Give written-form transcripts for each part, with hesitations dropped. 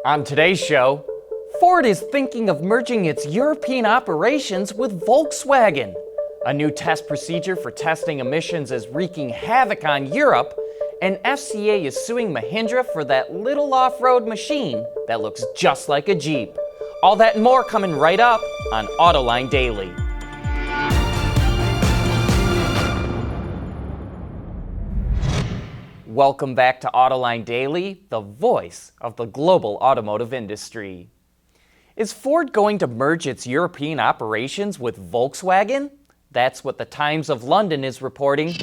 On today's show, Ford is thinking of merging its European operations with Volkswagen. A new test procedure for testing emissions is wreaking havoc on Europe, and FCA is suing Mahindra for that little off-road machine that looks just like a Jeep. All that and more coming right up on Autoline Daily. Welcome back to Autoline Daily, the voice of the global automotive industry. Is Ford going to merge its European operations with Volkswagen? That's what the Times of London is reporting.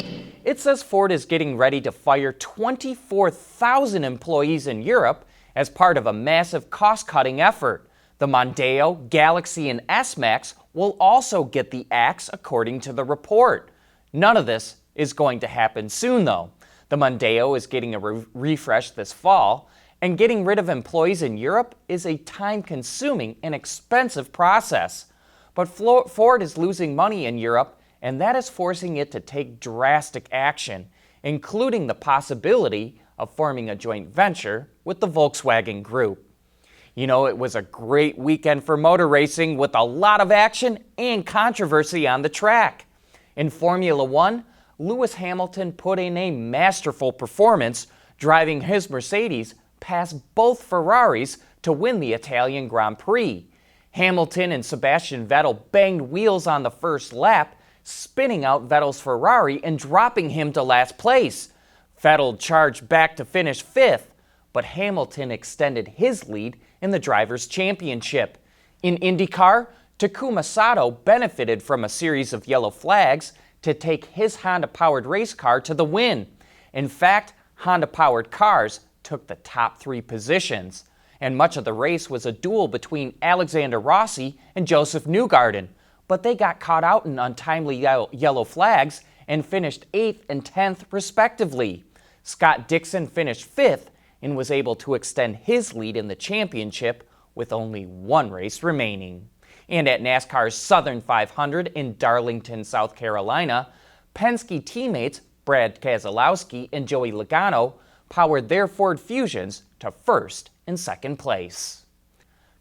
It says Ford is getting ready to fire 24,000 employees in Europe as part of a massive cost-cutting effort. The Mondeo, Galaxy, and S-Max will also get the axe, according to the report. None of this is going to happen soon, though. The Mondeo is getting a refresh this fall, and getting rid of employees in Europe is a time-consuming and expensive process. But Ford is losing money in Europe, and that is forcing it to take drastic action, including the possibility of forming a joint venture with the Volkswagen Group. You know, it was a great weekend for motor racing with a lot of action and controversy on the track. In Formula One, Lewis Hamilton put in a masterful performance, driving his Mercedes past both Ferraris to win the Italian Grand Prix. Hamilton and Sebastian Vettel banged wheels on the first lap, spinning out Vettel's Ferrari and dropping him to last place. Vettel charged back to finish fifth, but Hamilton extended his lead in the Drivers' Championship. In IndyCar, Takuma Sato benefited from a series of yellow flags to take his Honda-powered race car to the win. In fact, Honda-powered cars took the top three positions, and much of the race was a duel between Alexander Rossi and Joseph Newgarden, but they got caught out in untimely yellow flags and finished 8th and 10th respectively. Scott Dixon finished 5th and was able to extend his lead in the championship with only one race remaining. And at NASCAR's Southern 500 in Darlington, South Carolina, Penske teammates Brad Keselowski and Joey Logano powered their Ford Fusions to first and second place.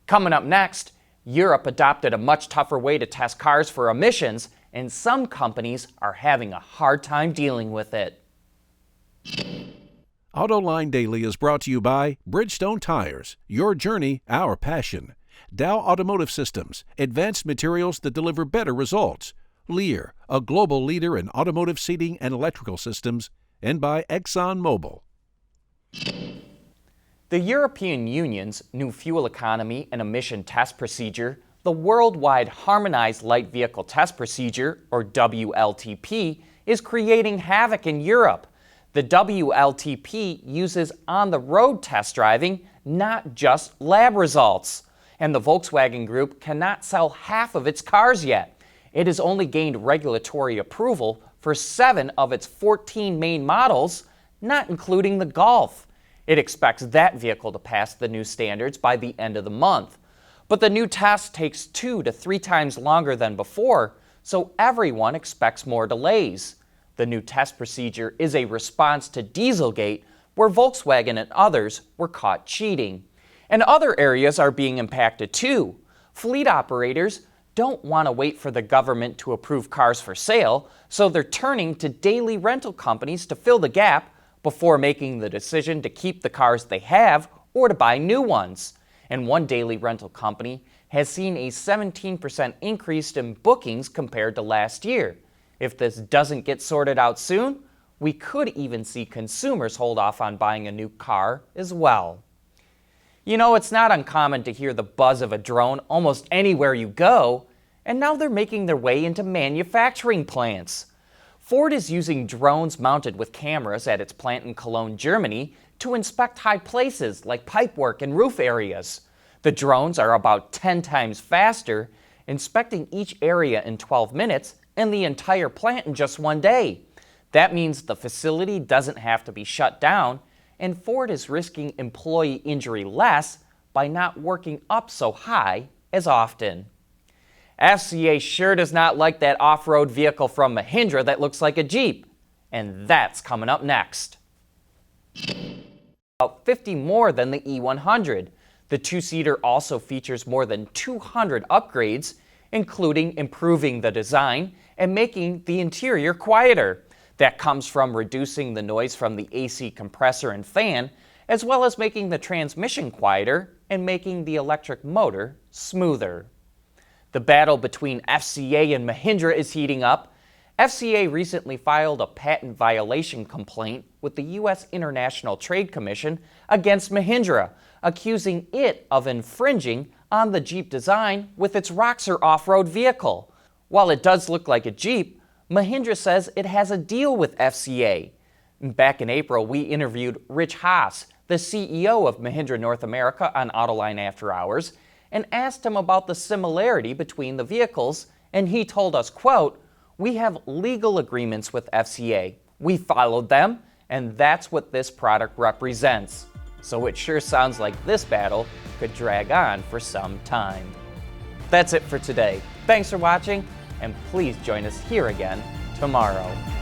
Coming up next, Europe adopted a much tougher way to test cars for emissions, and some companies are having a hard time dealing with it. Autoline Daily is brought to you by Bridgestone Tires, your journey, our passion. Dow Automotive Systems, advanced materials that deliver better results. Lear, a global leader in automotive seating and electrical systems. And by ExxonMobil. The European Union's new fuel economy and emission test procedure, the Worldwide Harmonized Light Vehicle Test Procedure, or WLTP, is creating havoc in Europe. The WLTP uses on-the-road test driving, not just lab results. And the Volkswagen Group cannot sell half of its cars yet. It has only gained regulatory approval for 7 of its 14 main models, not including the Golf. It expects that vehicle to pass the new standards by the end of the month. But the new test takes 2 to 3 times longer than before, so everyone expects more delays. The new test procedure is a response to Dieselgate, where Volkswagen and others were caught cheating. And other areas are being impacted too. Fleet operators don't want to wait for the government to approve cars for sale, so they're turning to daily rental companies to fill the gap before making the decision to keep the cars they have or to buy new ones. And one daily rental company has seen a 17% increase in bookings compared to last year. If this doesn't get sorted out soon, we could even see consumers hold off on buying a new car as well. You know, it's not uncommon to hear the buzz of a drone almost anywhere you go, and now they're making their way into manufacturing plants. Ford is using drones mounted with cameras at its plant in Cologne, Germany, to inspect high places like pipework and roof areas. The drones are about 10 times faster, inspecting each area in 12 minutes and the entire plant in just one day. That means the facility doesn't have to be shut down, and Ford is risking employee injury less by not working up so high as often. FCA sure does not like that off-road vehicle from Mahindra that looks like a Jeep, and that's coming up next. About 50 more than the E100. The two-seater also features more than 200 upgrades, including improving the design and making the interior quieter. That comes from reducing the noise from the AC compressor and fan, as well as making the transmission quieter and making the electric motor smoother. The battle between FCA and Mahindra is heating up. FCA recently filed a patent violation complaint with the U.S. International Trade Commission against Mahindra, accusing it of infringing on the Jeep design with its Roxor off-road vehicle. While it does look like a Jeep, Mahindra says it has a deal with FCA. Back in April, we interviewed Rich Haas, the CEO of Mahindra North America, on Autoline After Hours, and asked him about the similarity between the vehicles, and he told us, quote, "We have legal agreements with FCA. We followed them, and that's what this product represents." So it sure sounds like this battle could drag on for some time. That's it for today. Thanks for watching, and please join us here again tomorrow.